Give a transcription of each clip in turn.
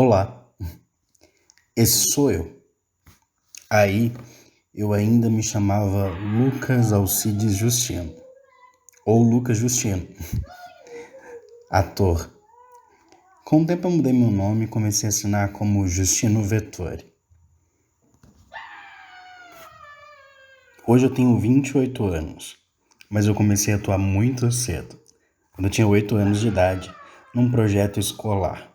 Olá, esse sou eu. Aí eu ainda me chamava Lucas Alcides Justino, ou Lucas Justino, ator. Com o tempo eu mudei meu nome e comecei a assinar como Justino Vettori. Hoje eu tenho 28 anos, mas eu comecei a atuar muito cedo, quando eu tinha 8 anos de idade, num projeto escolar.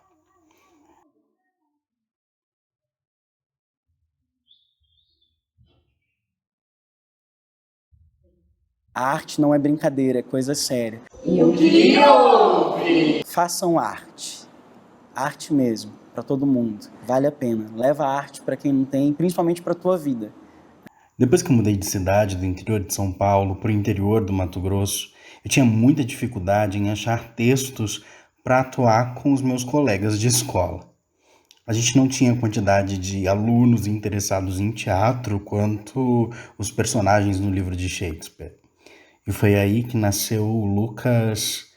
A arte não é brincadeira, é coisa séria. E o que houve? Façam arte. Arte mesmo, para todo mundo. Vale a pena. Leva a arte para quem não tem, principalmente para tua vida. Depois que eu mudei de cidade do interior de São Paulo para o interior do Mato Grosso, eu tinha muita dificuldade em achar textos para atuar com os meus colegas de escola. A gente não tinha quantidade de alunos interessados em teatro quanto os personagens no livro de Shakespeare. E foi aí que nasceu o Lucas,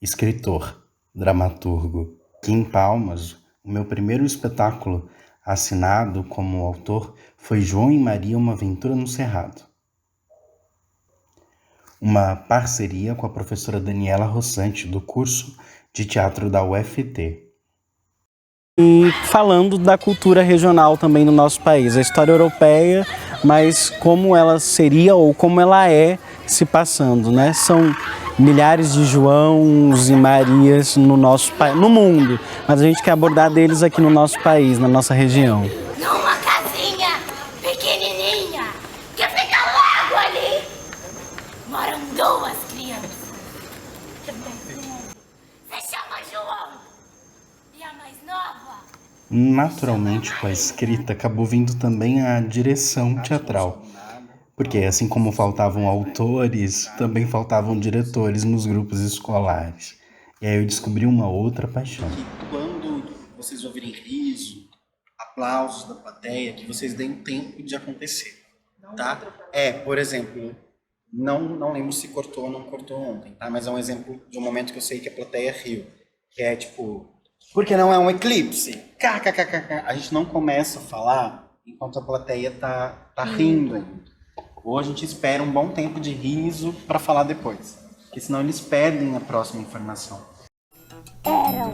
escritor, dramaturgo. Aqui em Palmas, o meu primeiro espetáculo assinado como autor foi João e Maria, uma aventura no Cerrado. Uma parceria com a professora Daniela Rossante, do curso de teatro da UFT. E falando da cultura regional também no nosso país, a história europeia, mas como ela seria ou como ela é se passando, né? São milhares de Joãos e Marias no nosso país, no mundo, mas a gente quer abordar deles aqui no nosso país, na nossa região. Numa casinha pequenininha que fica logo ali, moram duas crianças. Se chama João e a mais nova. Naturalmente, com a escrita acabou vindo também a direção teatral, porque assim como faltavam autores, também faltavam diretores nos grupos escolares. E aí eu descobri uma outra paixão. Que quando vocês ouvirem riso, aplausos da plateia, que vocês deem tempo de acontecer, tá? Por exemplo, não lembro se cortou ou não cortou ontem, tá? Mas é um exemplo de um momento que eu sei que a plateia riu, que é tipo, porque não é um eclipse? KKKKK. A gente não começa a falar enquanto a plateia tá rindo ainda. Ou a gente espera um bom tempo de riso para falar depois, porque senão eles perdem a próxima informação. Era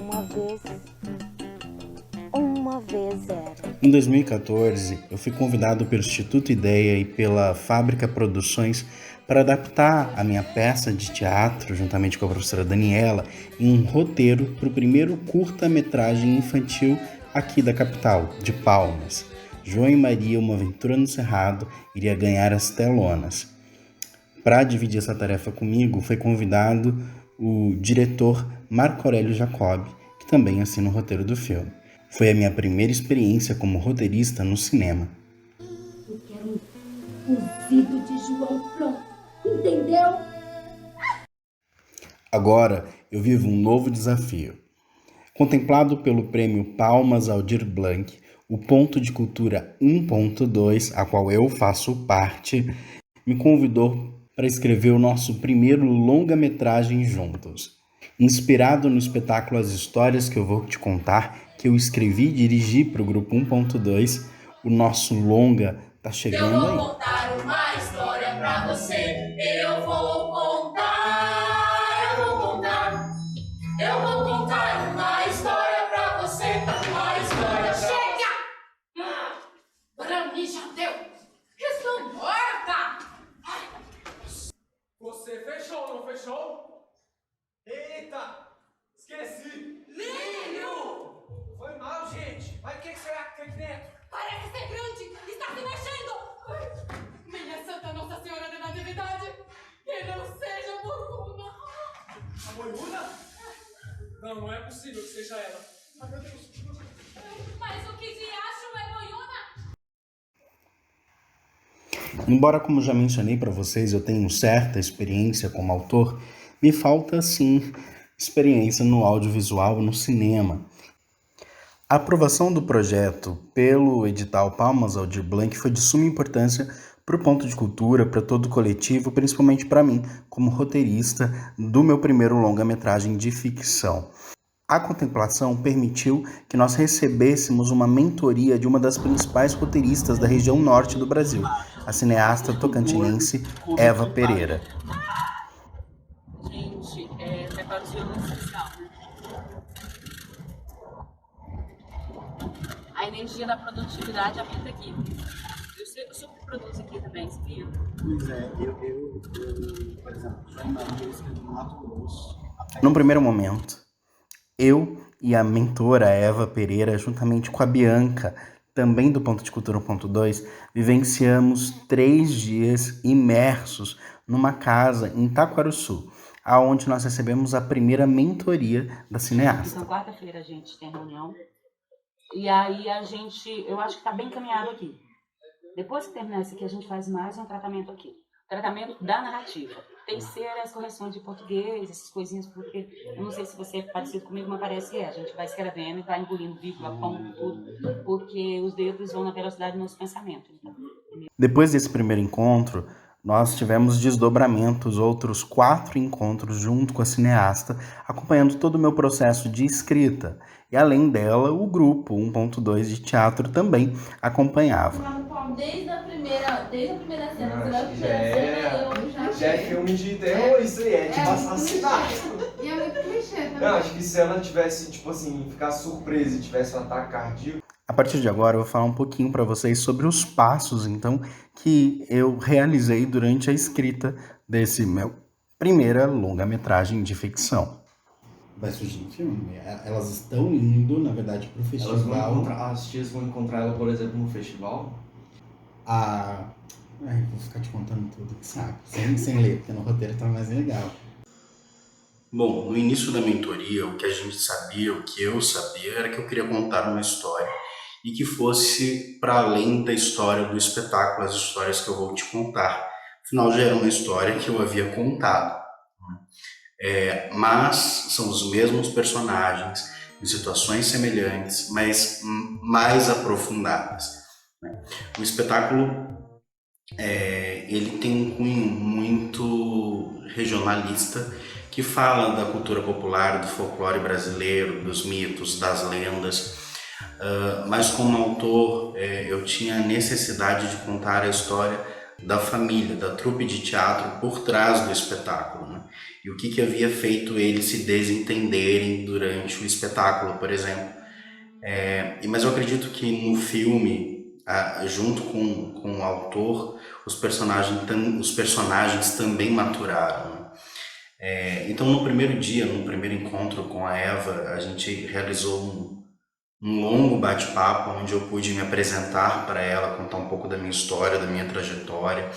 uma vez era. Em 2014, eu fui convidado pelo Instituto Ideia e pela Fábrica Produções para adaptar a minha peça de teatro, juntamente com a professora Daniela, em um roteiro para o primeiro curta-metragem infantil aqui da capital, de Palmas. João e Maria, uma aventura no Cerrado, iria ganhar as telonas. Para dividir essa tarefa comigo, foi convidado o diretor Marco Aurélio Jacob, que também assina o roteiro do filme. Foi a minha primeira experiência como roteirista no cinema. Eu quero um cozido de João pronto, entendeu? Agora eu vivo um novo desafio. Contemplado pelo prêmio Palmas Aldir Blanc, o Ponto de Cultura 1.2, a qual eu faço parte, me convidou para escrever o nosso primeiro longa-metragem juntos. Inspirado no espetáculo As Histórias que eu vou te contar, que eu escrevi e dirigi para o Grupo 1.2, o nosso longa tá chegando aí. Eu vou contar uma história pra você. Eu vou contar uma história pra você. Uma história. Chega! Pra mim já deu. Estou morta! Você fechou, não fechou? Eita! Esqueci! Lírio! Foi mal, gente! Mas o que será que tem aqui dentro? Parece ser grande! Está se mexendo! Minha Santa Nossa Senhora da Natividade! Que não seja Morguna! A Moiuna? Não, não é possível que seja ela. Ai, meu Deus! Mas o que de acho é Moiuna? Embora, como já mencionei para vocês, eu tenho certa experiência como autor, me falta, sim, experiência no audiovisual, no cinema. A aprovação do projeto pelo edital Palmas Aldir Blanc foi de suma importância para o Ponto de Cultura, para todo o coletivo, principalmente para mim, como roteirista do meu primeiro longa-metragem de ficção. A contemplação permitiu que nós recebêssemos uma mentoria de uma das principais roteiristas da região norte do Brasil, a cineasta tocantinense Eva Pereira. Gente, prepara o seu social. A energia da produtividade habita aqui. Eu super produzo aqui também, sabia? Pois é, eu por exemplo, eu escrevi no Mato Grosso. Num primeiro momento, eu e a mentora Eva Pereira, juntamente com a Bianca, também do Ponto de Cultura 1.2, vivenciamos 3 dias imersos numa casa em Taquarussu, aonde nós recebemos a primeira mentoria da cineasta. Então, quarta-feira a gente tem reunião. E aí eu acho que tá bem encaminhado aqui. Depois que terminar isso aqui, a gente faz mais um tratamento aqui. Tratamento da narrativa. Terceiras correções de português, essas coisinhas, porque eu não sei se você é parecido comigo, mas parece que é. A gente vai escrevendo e vai engolindo vírgula, ponto, tudo, porque os dedos vão na velocidade do nosso pensamento. Então. Depois desse primeiro encontro, nós tivemos desdobramentos, outros 4 encontros junto com a cineasta, acompanhando todo o meu processo de escrita. E além dela, o grupo 1.2 de teatro também acompanhava. Desde a primeira cena, Já é filme de terror, isso aí, é de assassinato. E é muito clichê também. Não, acho que se ela tivesse, tipo assim, ficar surpresa e tivesse um ataque cardíaco. A partir de agora eu vou falar um pouquinho para vocês sobre os passos, então, que eu realizei durante a escrita desse meu primeira longa-metragem de ficção. Vai surgir um filme. Elas estão indo, na verdade, pro festival. As tias vão encontrar ela, por exemplo, no festival. Vou ficar te contando tudo, que saco. Sem ler, porque no roteiro tá mais legal. Bom, no início da mentoria, o que a gente sabia, o que eu sabia, era que eu queria contar uma história e que fosse para além da história do espetáculo, as histórias que eu vou te contar. Afinal, já era uma história que eu havia contado. Mas são os mesmos personagens, em situações semelhantes, mas mais aprofundadas. O espetáculo ele tem um cunho muito regionalista, que fala da cultura popular, do folclore brasileiro, dos mitos, das lendas, mas como autor eu tinha a necessidade de contar a história da família, da trupe de teatro por trás do espetáculo, né? E o que havia feito eles se desentenderem durante o espetáculo, por exemplo. Mas eu acredito que no filme, junto com o autor, os personagens também maturaram, né? Então no primeiro dia, no primeiro encontro com a Eva, a gente realizou um longo bate-papo onde eu pude me apresentar para ela, contar um pouco da minha história, da minha trajetória.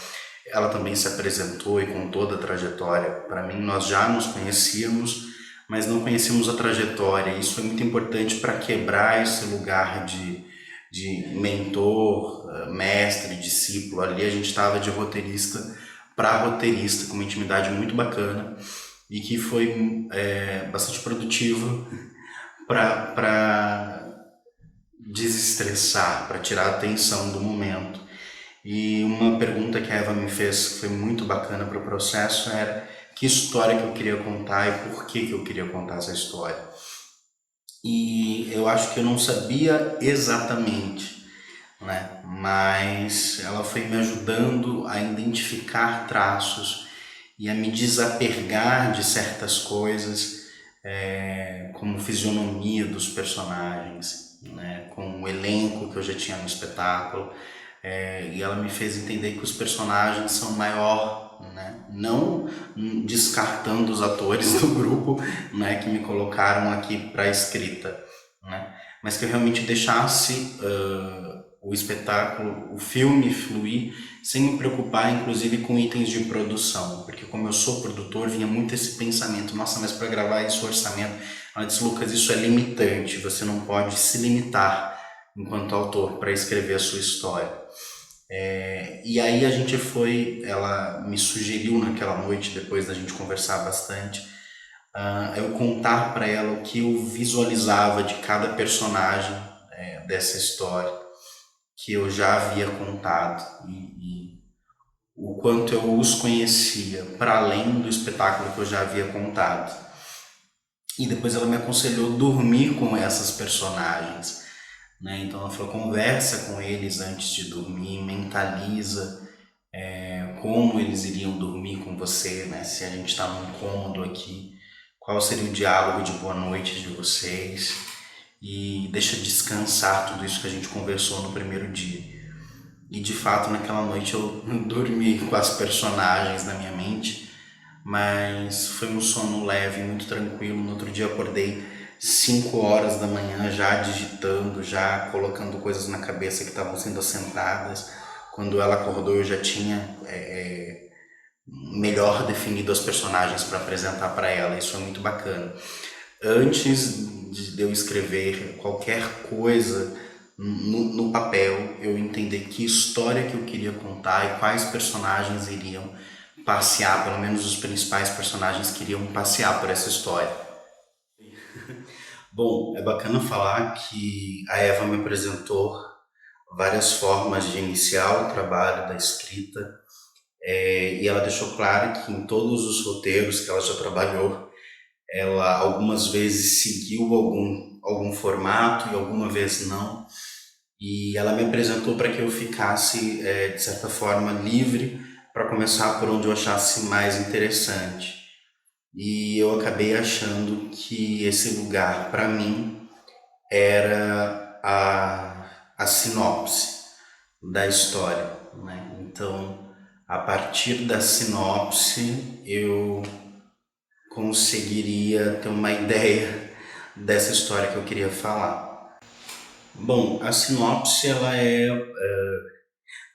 Ela também se apresentou e contou da trajetória. Para mim, nós já nos conhecíamos, mas não conhecíamos a trajetória. Isso foi muito importante para quebrar esse lugar de mentor, mestre, discípulo. Ali a gente estava de roteirista para roteirista, com uma intimidade muito bacana e que foi bastante produtiva para desestressar, para tirar a tensão do momento. E uma pergunta que a Eva me fez, que foi muito bacana para o processo, era que história que eu queria contar e por que eu queria contar essa história. E eu acho que eu não sabia exatamente, né? Mas ela foi me ajudando a identificar traços e a me desapegar de certas coisas, como fisionomia dos personagens, né? Com o elenco que eu já tinha no espetáculo. E ela me fez entender que os personagens são maior, né? Não descartando os atores do grupo, né, que me colocaram aqui para a escrita, né? Mas que eu realmente deixasse o espetáculo, o filme fluir, sem me preocupar inclusive com itens de produção, porque como eu sou produtor, vinha muito esse pensamento: nossa, mas para gravar esse orçamento. Ela disse: Lucas, isso é limitante, você não pode se limitar enquanto autor para escrever a sua história. E aí ela me sugeriu naquela noite, depois da gente conversar bastante, eu contar para ela o que eu visualizava de cada personagem dessa história que eu já havia contado e o quanto eu os conhecia para além do espetáculo que eu já havia contado. E depois ela me aconselhou dormir com essas personagens, né? Então ela falou, conversa com eles antes de dormir, mentaliza como eles iriam dormir com você, né? Se a gente está num cômodo aqui, qual seria o diálogo de boa noite de vocês, e deixa descansar tudo isso que a gente conversou no primeiro dia. E de fato naquela noite eu dormi com as personagens na minha mente, mas foi um sono leve, muito tranquilo. No outro dia eu acordei 5 horas da manhã já digitando, já colocando coisas na cabeça que estavam sendo assentadas. Quando ela acordou eu já tinha melhor definido as personagens para apresentar para ela. Isso é muito bacana. Antes de eu escrever qualquer coisa no papel, eu entender que história que eu queria contar e quais personagens iriam passear, pelo menos os principais personagens queriam passear por essa história. Bom, é bacana falar que a Eva me apresentou várias formas de iniciar o trabalho da escrita, e ela deixou claro que em todos os roteiros que ela já trabalhou, ela algumas vezes seguiu algum formato e alguma vez não. E ela me apresentou para que eu ficasse, de certa forma, livre para começar por onde eu achasse mais interessante. E eu acabei achando que esse lugar, para mim, era a sinopse da história, né? Então, a partir da sinopse, eu conseguiria ter uma ideia dessa história que eu queria falar. Bom, a sinopse ela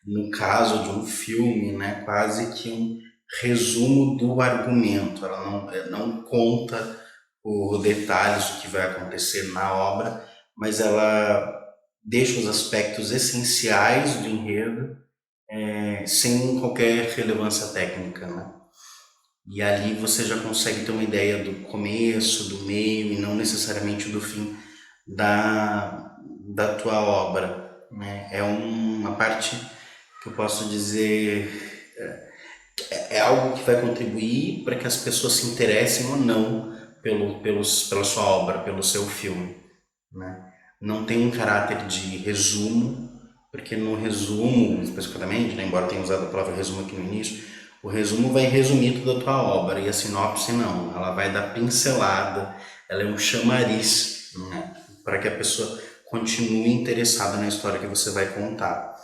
no caso de um filme, né, quase que um resumo do argumento. Ela não conta por detalhes o que vai acontecer na obra, mas ela deixa os aspectos essenciais do enredo sem qualquer relevância técnica, né? E ali você já consegue ter uma ideia do começo, do meio e não necessariamente do fim da tua obra, né? É uma parte que eu posso dizer, é algo que vai contribuir para que as pessoas se interessem ou não pela sua obra, pelo seu filme, né? Não tem um caráter de resumo, porque no resumo, especificamente, né, embora tenha usado a palavra resumo aqui no início, o resumo vai resumir toda a tua obra, e a sinopse não, ela vai dar pincelada, ela é um chamariz, né, para que a pessoa continue interessada na história que você vai contar.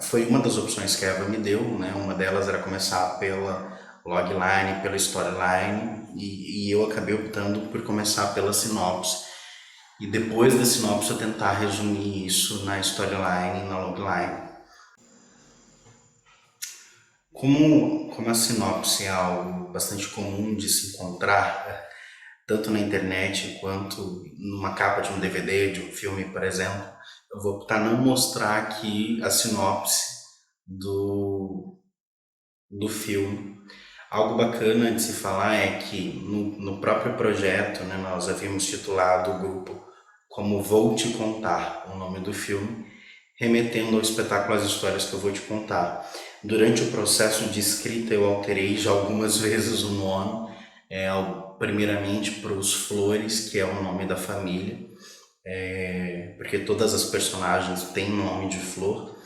Foi uma das opções que a Eva me deu, né? Uma delas era começar pela logline, pela storyline, e eu acabei optando por começar pela sinopse. E depois da sinopse eu tentar resumir isso na storyline e na logline. Como a sinopse é algo bastante comum de se encontrar, tanto na internet quanto numa capa de um DVD, de um filme, por exemplo, eu vou optar não mostrar aqui a sinopse do filme. Algo bacana de se falar é que no próprio projeto, né, nós havíamos titulado o grupo como Vou Te Contar, o nome do filme, remetendo ao espetáculo As Histórias que eu vou te contar. Durante o processo de escrita eu alterei já algumas vezes o nome, primeiramente para os Flores, que é o nome da família, porque todas as personagens têm nome de flor,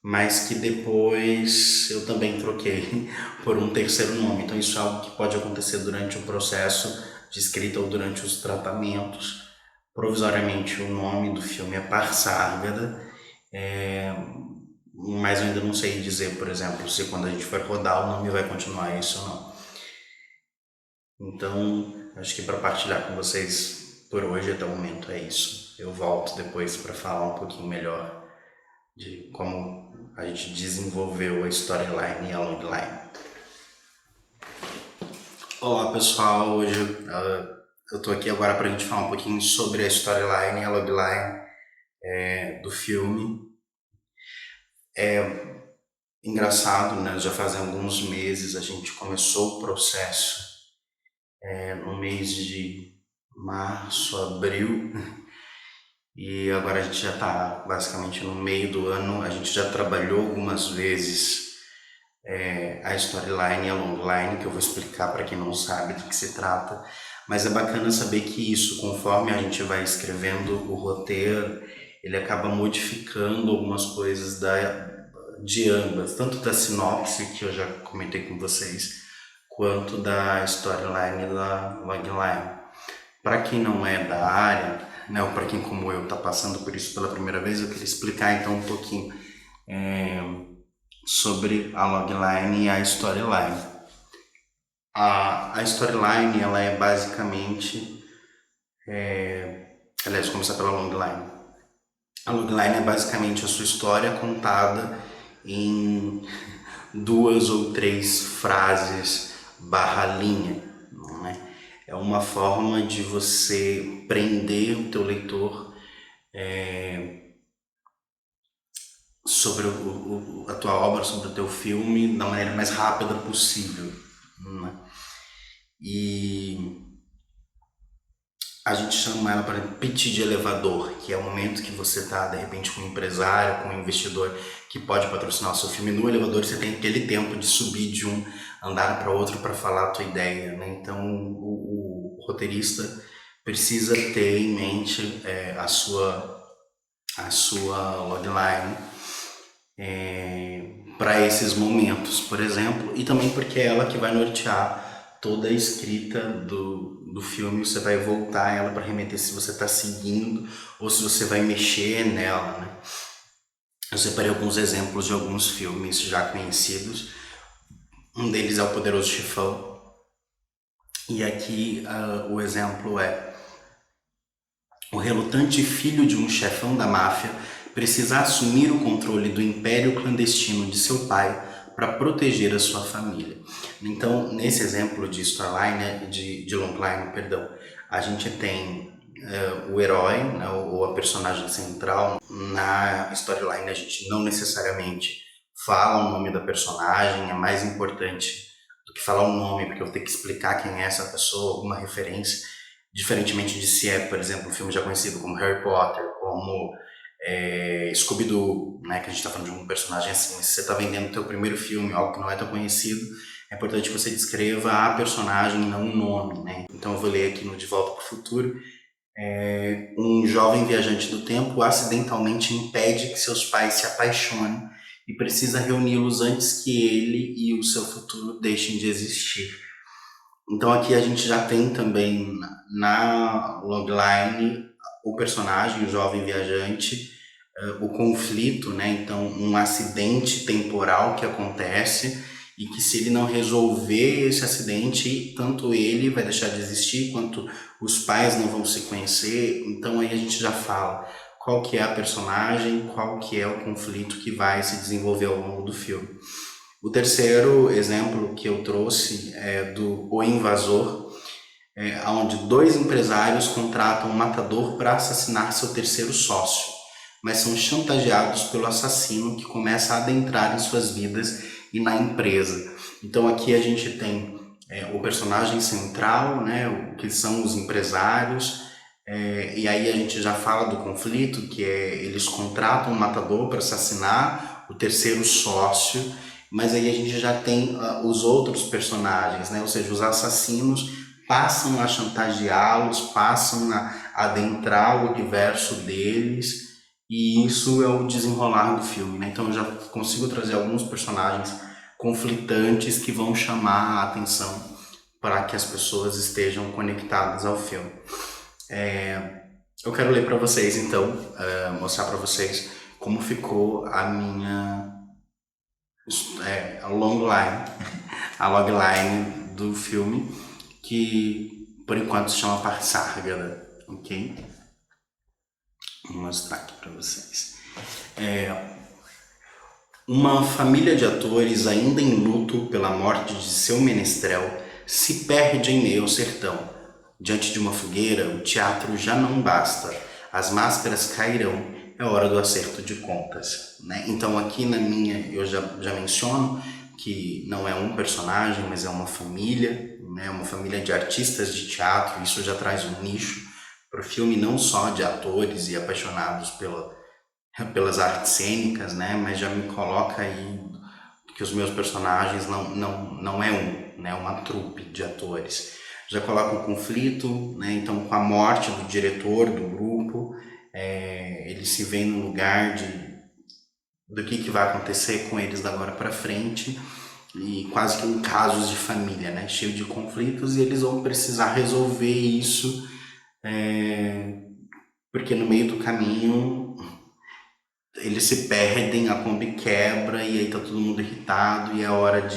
mas que depois eu também troquei por um terceiro nome. Então isso é algo que pode acontecer durante o processo de escrita ou durante os tratamentos. Provisoriamente o nome do filme é Parsárgada, mas eu ainda não sei dizer, por exemplo, se quando a gente for rodar o nome vai continuar isso ou não. Então, acho que para partilhar com vocês por hoje até o momento é isso. Eu volto depois para falar um pouquinho melhor de como a gente desenvolveu a storyline e a logline. Olá pessoal, hoje eu tô aqui agora para a gente falar um pouquinho sobre a storyline e a logline do filme. É engraçado, né? Já fazem alguns meses a gente começou o processo no mês de março, abril, e agora a gente já está basicamente no meio do ano. A gente já trabalhou algumas vezes a storyline e a longline, que eu vou explicar para quem não sabe do que se trata. Mas é bacana saber que isso, conforme a gente vai escrevendo o roteiro, ele acaba modificando algumas coisas de ambas, tanto da sinopse, que eu já comentei com vocês, quanto da storyline e da logline. Para quem não é da área, né, ou para quem como eu está passando por isso pela primeira vez, eu queria explicar então um pouquinho sobre a logline e a storyline. A storyline, ela é basicamente... aliás, vou começar pela longline. A longline é basicamente a sua história contada em 2 ou 3 frases barra linha, não é? É uma forma de você prender o teu leitor sobre a tua obra, sobre o teu filme, da maneira mais rápida possível, não é? E a gente chama ela para pitch de elevador, que é o momento que você está, de repente, com um empresário, com um investidor que pode patrocinar o seu filme. No elevador você tem aquele tempo de subir de um andar para outro para falar a tua ideia, né? Então o roteirista precisa ter em mente a sua logline para esses momentos, por exemplo, e também porque é ela que vai nortear toda a escrita do filme. Você vai voltar ela para remeter se você está seguindo ou se você vai mexer nela, né? Eu separei alguns exemplos de alguns filmes já conhecidos. Um deles é O Poderoso Chefão. E aqui o exemplo é: o relutante filho de um chefão da máfia precisa assumir o controle do império clandestino de seu pai para proteger a sua família. Então, nesse exemplo de storyline, de longline, perdão, a gente tem o herói, né, ou a personagem central. Na storyline a gente não necessariamente fala o nome da personagem, é mais importante do que falar o nome, porque eu vou ter que explicar quem é essa pessoa, alguma referência, diferentemente de se é, por exemplo, um filme já conhecido como Harry Potter, como Scooby-Doo, né, que a gente está falando de um personagem assim. Se você está vendendo o teu primeiro filme, algo que não é tão conhecido, é importante que você descreva a personagem, não o nome, né? Então eu vou ler aqui no De Volta para o Futuro. Um jovem viajante do tempo acidentalmente impede que seus pais se apaixonem e precisa reuni-los antes que ele e o seu futuro deixem de existir. Então aqui a gente já tem também na logline o personagem, o jovem viajante, o conflito, né? Então um acidente temporal que acontece e que, se ele não resolver esse acidente, tanto ele vai deixar de existir quanto os pais não vão se conhecer. Então aí a gente já fala qual que é a personagem, qual que é o conflito que vai se desenvolver ao longo do filme. O terceiro exemplo que eu trouxe é do O Invasor, onde 2 empresários contratam um matador para assassinar seu terceiro sócio, mas são chantageados pelo assassino, que começa a adentrar em suas vidas e na empresa. Então aqui a gente tem o personagem central, né, que são os empresários, e aí a gente já fala do conflito, que eles contratam um matador para assassinar o terceiro sócio, mas aí a gente já tem os outros personagens, né, ou seja, os assassinos passam a chantageá-los, passam a adentrar o universo deles, e isso é o desenrolar do filme, né? Então eu já consigo trazer alguns personagens conflitantes que vão chamar a atenção para que as pessoas estejam conectadas ao filme. Eu quero ler para vocês, então, mostrar para vocês como ficou a minha longline, a logline do filme, que por enquanto se chama Parsárgada, ok? Vou mostrar aqui para vocês. Uma família de atores, ainda em luto pela morte de seu menestrel, se perde em meio ao sertão. Diante de uma fogueira, o teatro já não basta, as máscaras cairão, é hora do acerto de contas, né? Então aqui na minha, eu já menciono que não é um personagem, mas é uma família, né? Uma família de artistas de teatro. Isso já traz um nicho para o filme, não só de atores e apaixonados pelas artes cênicas, né? Mas já me coloca aí que os meus personagens não é né, uma trupe de atores. Já coloca um conflito, né, então com a morte do diretor do grupo, eles se veem no lugar do que vai acontecer com eles da agora para frente, e quase que um casos de família, né, cheio de conflitos, e eles vão precisar resolver isso, porque no meio do caminho eles se perdem, a Kombi quebra e aí tá todo mundo irritado e é hora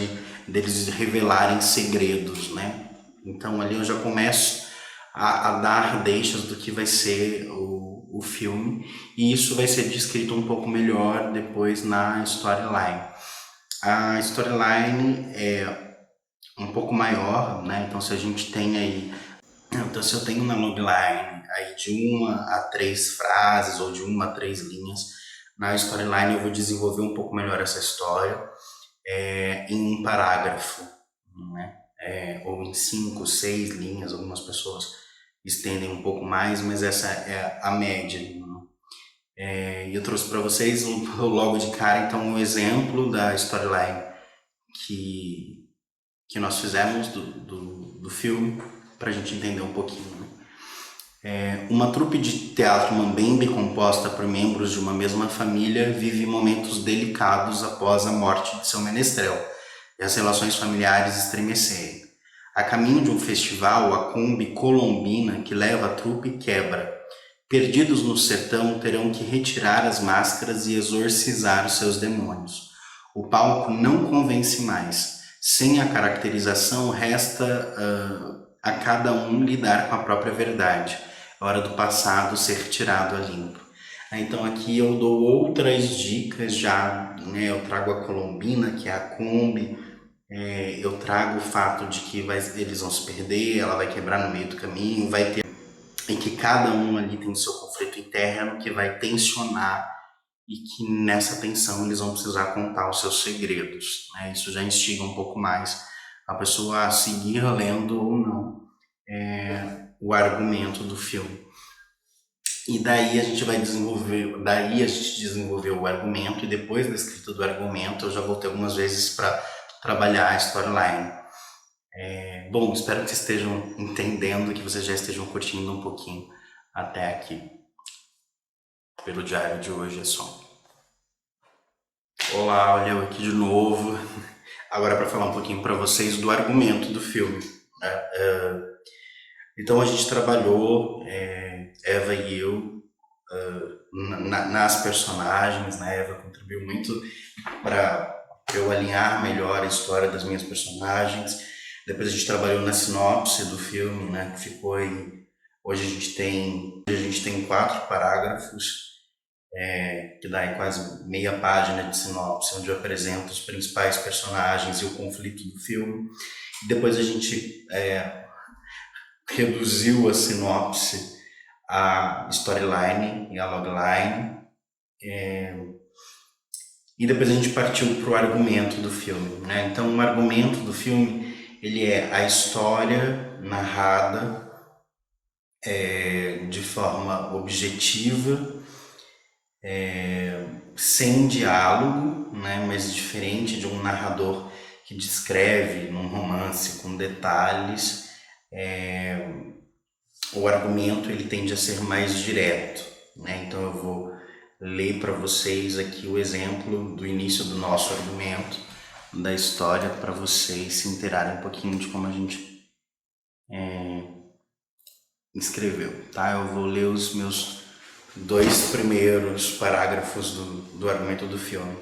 deles revelarem segredos, né? Então ali eu já começo a dar deixas do que vai ser o filme, e isso vai ser descrito um pouco melhor depois na storyline. A storyline é um pouco maior, né? Então se a gente tem aí, então se eu tenho na logline aí de 1 a 3 frases ou de 1 a 3 linhas, na storyline eu vou desenvolver um pouco melhor essa história em um parágrafo, né? Ou em 5, 6 linhas. Algumas pessoas estendem um pouco mais, mas essa é a média, né? E eu trouxe para vocês logo de cara então um exemplo da storyline que nós fizemos do filme, para a gente entender um pouquinho, né? Uma trupe de teatro mambembe composta por membros de uma mesma família vive momentos delicados após a morte de seu menestrel e as relações familiares estremecerem. A caminho de um festival, a Kombi colombina que leva a trupe quebra. Perdidos no sertão, terão que retirar as máscaras e exorcizar os seus demônios. O palco não convence mais. Sem a caracterização, resta a cada um lidar com a própria verdade. É hora do passado ser tirado a limpo. Então aqui eu dou outras dicas já, né? Eu trago a colombina, que é a Kombi, eu trago o fato de que eles vão se perder, ela vai quebrar no meio do caminho, vai ter, e que cada um ali tem o seu conflito interno que vai tensionar, e que nessa tensão eles vão precisar contar os seus segredos, né? Isso já instiga um pouco mais a pessoa a seguir lendo ou não o argumento do filme. E daí a gente desenvolveu o argumento, e depois da escrita do argumento eu já voltei algumas vezes para trabalhar a storyline. Bom, espero que vocês estejam entendendo, que vocês já estejam curtindo um pouquinho até aqui. Pelo diário de hoje é só. Olá, olha eu aqui de novo. Agora para falar um pouquinho para vocês do argumento do filme, né? Então a gente trabalhou, Eva e eu, nas personagens, né? A Eva contribuiu muito para eu alinhar melhor a história das minhas personagens. Depois a gente trabalhou na sinopse do filme, né? Que ficou aí. Hoje a gente tem 4 parágrafos, que dá aí quase meia página de sinopse, onde eu apresento os principais personagens e o conflito do filme. Depois a gente reduziu a sinopse, a storyline e a logline, e depois a gente partiu para o argumento do filme, né? Então o argumento do filme, ele é a história narrada de forma objetiva, sem diálogo, né? Mas diferente de um narrador que descreve num romance com detalhes. O argumento ele tende a ser mais direto, né? Então eu vou ler para vocês aqui o exemplo do início do nosso argumento, da história, para vocês se inteirarem um pouquinho de como a gente escreveu, tá? Eu vou ler os meus 2 primeiros parágrafos do argumento do filme.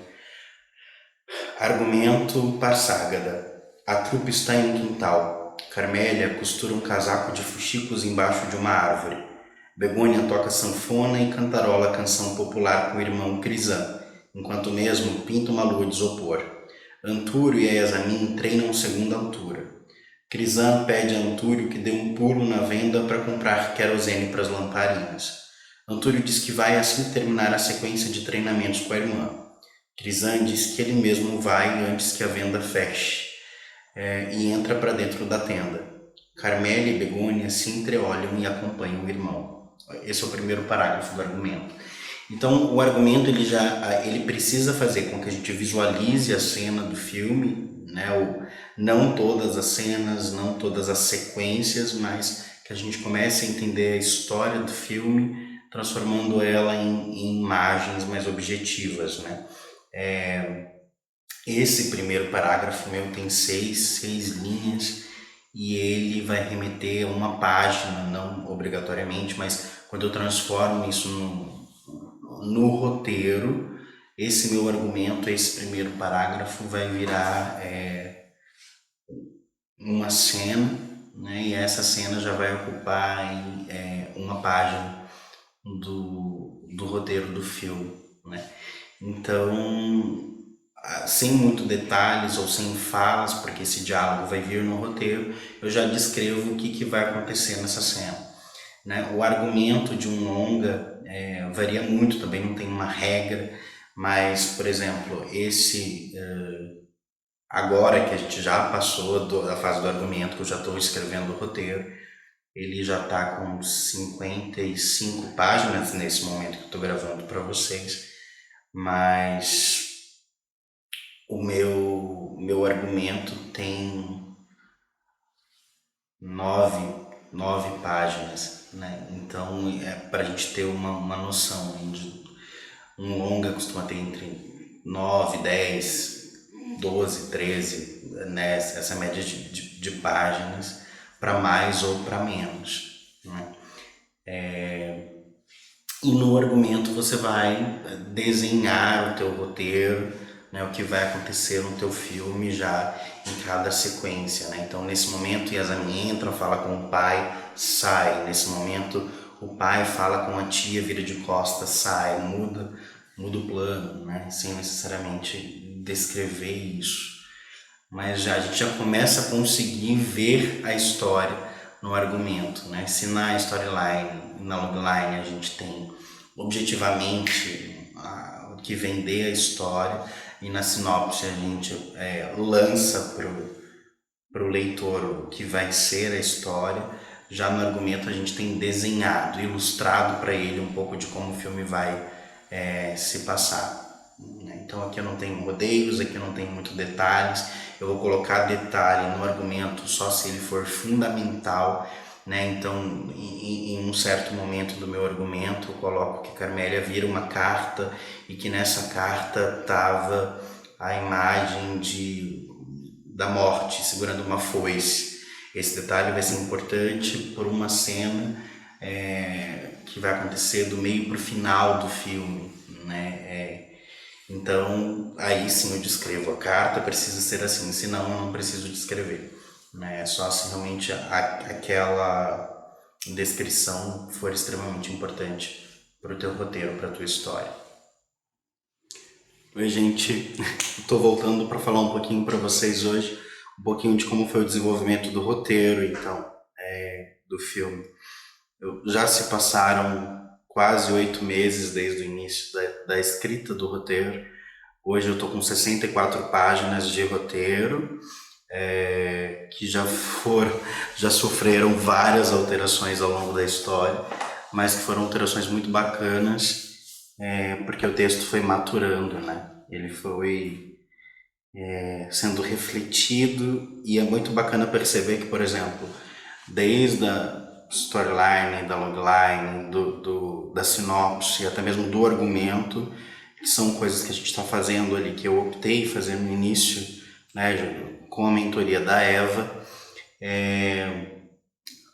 Argumento Parságada. A trupe está em um quintal. Carmélia costura um casaco de fuxicos embaixo de uma árvore. Begônia toca sanfona e cantarola a canção popular com o irmão Crisan, enquanto mesmo pinta uma lua de isopor. Antúrio e Esamin treinam segunda altura. Crisan pede a Antúrio que dê um pulo na venda para comprar querosene para as lamparinas. Antúrio diz que vai assim terminar a sequência de treinamentos com a irmã. Crisan diz que ele mesmo vai antes que a venda feche, e entra para dentro da tenda. Carmélia e Begônia se entreolham e acompanham o irmão. Esse é o primeiro parágrafo do argumento. Então, o argumento ele precisa fazer com que a gente visualize a cena do filme, né? Não todas as cenas, não todas as sequências, mas que a gente comece a entender a história do filme, transformando ela em imagens mais objetivas, né? Esse primeiro parágrafo meu tem seis linhas e ele vai remeter a uma página, não obrigatoriamente, mas quando eu transformo isso no roteiro, esse meu argumento, esse primeiro parágrafo vai virar uma cena, né? E essa cena já vai ocupar uma página do roteiro do filme, né? Então, sem muito detalhes ou sem falas, porque esse diálogo vai vir no roteiro, eu já descrevo o que vai acontecer nessa cena, né? O argumento de um longa varia muito também, não tem uma regra, mas, por exemplo, agora que a gente já passou da fase do argumento, que eu já estou escrevendo o roteiro, ele já está com 55 páginas nesse momento que eu estou gravando para vocês, mas o meu argumento tem nove páginas, né? Então, para a gente ter uma noção, um longa costuma ter entre 9, 10, 12, 13, né? Essa média de páginas, para mais ou para menos, né? E no argumento você vai desenhar o teu roteiro, né, o que vai acontecer no teu filme já em cada sequência, né? Então, nesse momento, Yasami entra, fala com o pai, sai. Nesse momento, o pai fala com a tia, vira de costas, sai, muda o plano, né? Sem necessariamente descrever isso. Mas a gente já começa a conseguir ver a história no argumento, né? Se na storyline, na logline, a gente tem objetivamente o que vender a história, e na sinopse a gente lança para o leitor o que vai ser a história, já no argumento a gente tem desenhado, ilustrado para ele um pouco de como o filme vai se passar. Então aqui eu não tenho rodeios, aqui eu não tenho muito detalhes, eu vou colocar detalhe no argumento só se ele for fundamental, né? Então, em um certo momento do meu argumento, eu coloco que Carmélia vira uma carta e que nessa carta estava a imagem da morte segurando uma foice. Esse detalhe vai ser importante por uma cena que vai acontecer do meio para o final do filme, né? Então, aí sim eu descrevo. A carta precisa ser assim, senão eu não preciso descrever, né? É só se realmente aquela descrição for extremamente importante para o teu roteiro, para a tua história. Oi, gente. Estou voltando para falar um pouquinho para vocês hoje, um pouquinho de como foi o desenvolvimento do roteiro, então, do filme. Já se passaram quase 8 meses desde o início da escrita do roteiro. Hoje eu estou com 64 páginas de roteiro, que já sofreram várias alterações ao longo da história, mas que foram alterações muito bacanas, porque o texto foi maturando, né? Ele foi sendo refletido, e é muito bacana perceber que, por exemplo, desde a storyline, da logline, da sinopse, até mesmo do argumento, que são coisas que a gente está fazendo ali, que eu optei fazer no início, né, com a mentoria da Eva.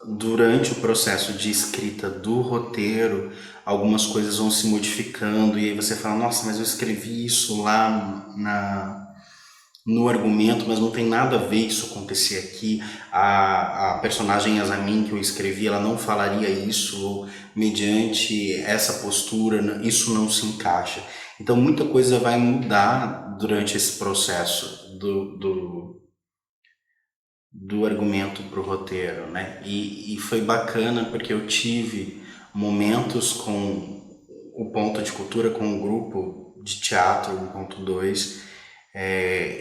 Durante o processo de escrita do roteiro, algumas coisas vão se modificando, e aí você fala, nossa, mas eu escrevi isso lá no argumento, mas não tem nada a ver isso acontecer aqui. A personagem Yasmin que eu escrevi, ela não falaria isso, ou mediante essa postura, isso não se encaixa. Então muita coisa vai mudar durante esse processo do argumento para o roteiro, né? E foi bacana porque eu tive momentos com o Ponto de Cultura, com o grupo de teatro 1.2,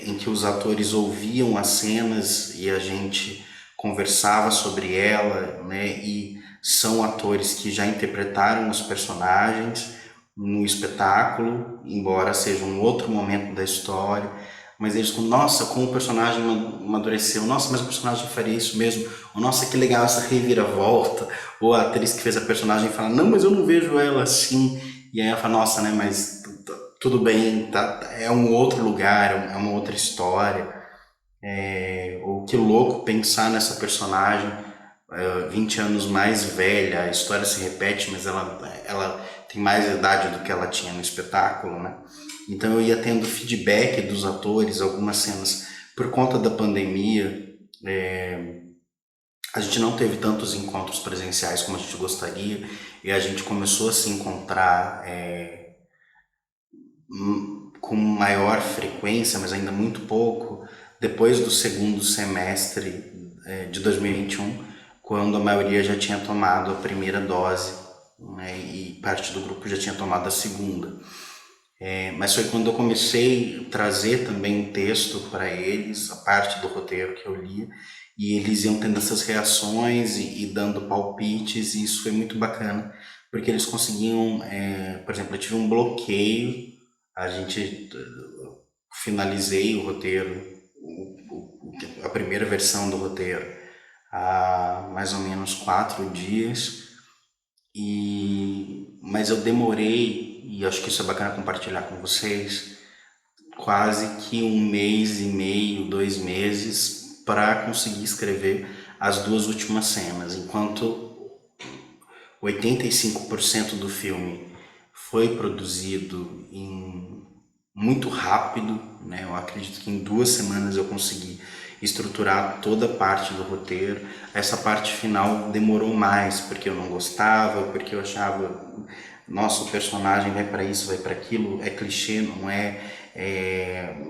em que os atores ouviam as cenas e a gente conversava sobre ela, né? E são atores que já interpretaram os personagens, no espetáculo, embora seja um outro momento da história, mas eles com, nossa, como o personagem amadureceu, nossa, mas o personagem faria isso mesmo, ou nossa, que legal essa reviravolta, ou a atriz que fez a personagem fala, não, mas eu não vejo ela assim, e aí ela fala, nossa, né, mas tudo bem, tá, é um outro lugar, é uma outra história, ou que louco pensar nessa personagem 20 anos mais velha, a história se repete, mas ela tem mais idade do que ela tinha no espetáculo, né? Então eu ia tendo feedback dos atores, algumas cenas, por conta da pandemia, a gente não teve tantos encontros presenciais como a gente gostaria, e a gente começou a se encontrar com maior frequência, mas ainda muito pouco, depois do segundo semestre de 2021, quando a maioria já tinha tomado a primeira dose, né, e parte do grupo já tinha tomado a segunda. Mas foi quando eu comecei a trazer também um texto para eles, a parte do roteiro que eu lia, e eles iam tendo essas reações e dando palpites, e isso foi muito bacana, porque eles conseguiam, por exemplo, eu tive um bloqueio, finalizei o roteiro, a primeira versão do roteiro, há mais ou menos 4 dias, mas eu demorei, e acho que isso é bacana compartilhar com vocês, quase que 1 mês e meio, 2 meses para conseguir escrever as 2 últimas cenas, enquanto 85% do filme foi produzido muito rápido, né? Eu acredito que em 2 semanas eu consegui estruturar toda a parte do roteiro. Essa parte final demorou mais, porque eu não gostava, porque eu achava, nossa, o personagem vai para isso, vai para aquilo, é clichê, não é?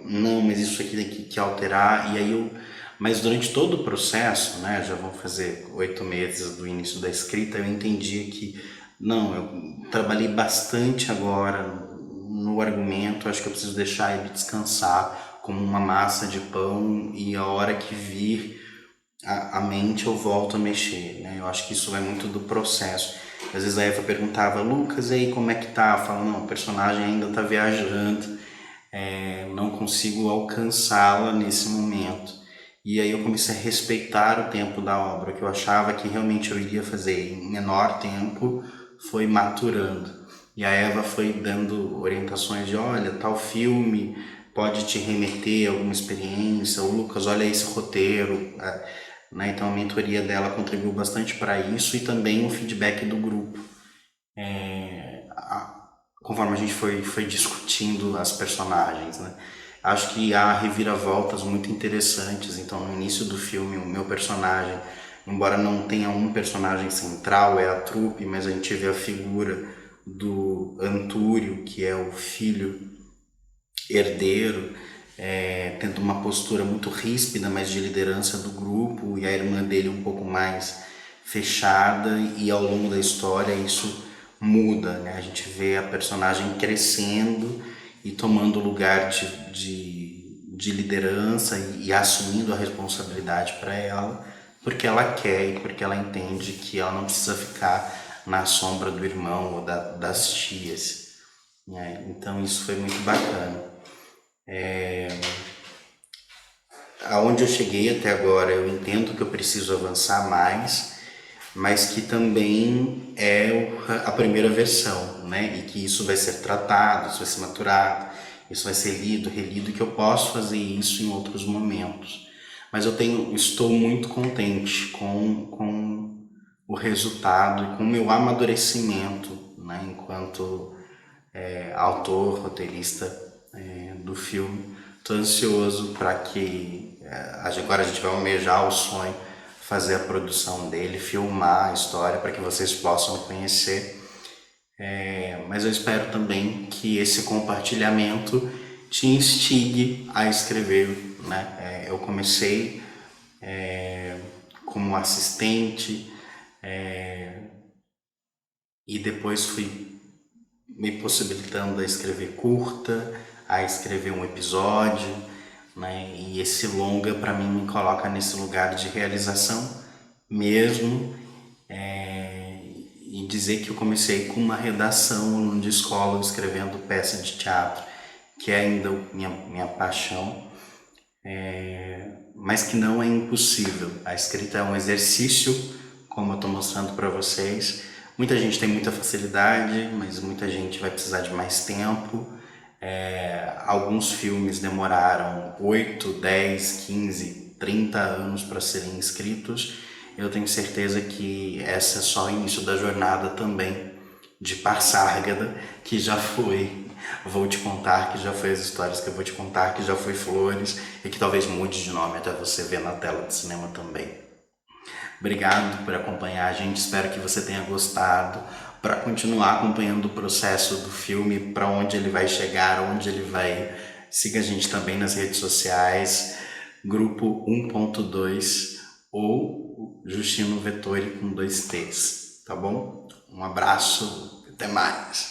Não, mas isso aqui tem que alterar. E aí mas durante todo o processo, né, já vão fazer 8 meses do início da escrita, eu entendi que, não, eu trabalhei bastante agora no argumento, acho que eu preciso deixar ele descansar como uma massa de pão, e a hora que vir a mente eu volto a mexer, né? Eu acho que isso vai muito do processo. Às vezes a Eva perguntava, Lucas, e aí como é que tá? Eu falo, não, o personagem ainda tá viajando, não consigo alcançá-la nesse momento. E aí eu comecei a respeitar o tempo da obra, que eu achava que realmente eu iria fazer em menor tempo, foi maturando. E a Eva foi dando orientações de, olha, tal filme pode te remeter a alguma experiência, o Lucas, olha esse roteiro, né? Então a mentoria dela contribuiu bastante para isso, e também o feedback do grupo. Conforme a gente foi discutindo as personagens, né? Acho que há reviravoltas muito interessantes. Então, no início do filme, o meu personagem, embora não tenha um personagem central, é a trupe, mas a gente vê a figura do Antúrio, que é o filho herdeiro, tendo uma postura muito ríspida, mas de liderança do grupo, e a irmã dele um pouco mais fechada, e ao longo da história isso muda, né? A gente vê a personagem crescendo e tomando lugar de liderança e assumindo a responsabilidade para ela, porque ela quer e porque ela entende que ela não precisa ficar na sombra do irmão ou das tias, né? Então isso foi muito bacana. Aonde eu cheguei até agora, eu entendo que eu preciso avançar mais, mas que também é a primeira versão, né? E que isso vai ser tratado, isso vai ser maturado, isso vai ser lido, relido, e que eu posso fazer isso em outros momentos. Mas estou muito contente com o resultado e com o meu amadurecimento, né? Enquanto autor, roteirista do filme. Estou ansioso para que agora a gente vai almejar o sonho, fazer a produção dele, filmar a história para que vocês possam conhecer. Mas eu espero também que esse compartilhamento te instigue a escrever, né? Eu comecei como assistente e depois fui me possibilitando a escrever curta, a escrever um episódio, né? E esse longa para mim me coloca nesse lugar de realização mesmo, e dizer que eu comecei com uma redação de escola, escrevendo peça de teatro, que é ainda minha paixão, mas que não é impossível. A escrita é um exercício, como eu estou mostrando para vocês. Muita gente tem muita facilidade, mas muita gente vai precisar de mais tempo. Alguns filmes demoraram 8, 10, 15, 30 anos para serem escritos. Eu tenho certeza que essa é só o início da jornada também de Parsárgada, que já foi Vou Te Contar, que já foi as histórias que eu vou te contar, que já foi Flores, e que talvez mude de nome até você ver na tela de cinema também. Obrigado por acompanhar a gente, espero que você tenha gostado. Para continuar acompanhando o processo do filme, para onde ele vai chegar, onde ele vai, siga a gente também nas redes sociais, Grupo 1.2 ou Justino Vettori com 2 T's, tá bom? Um abraço, até mais!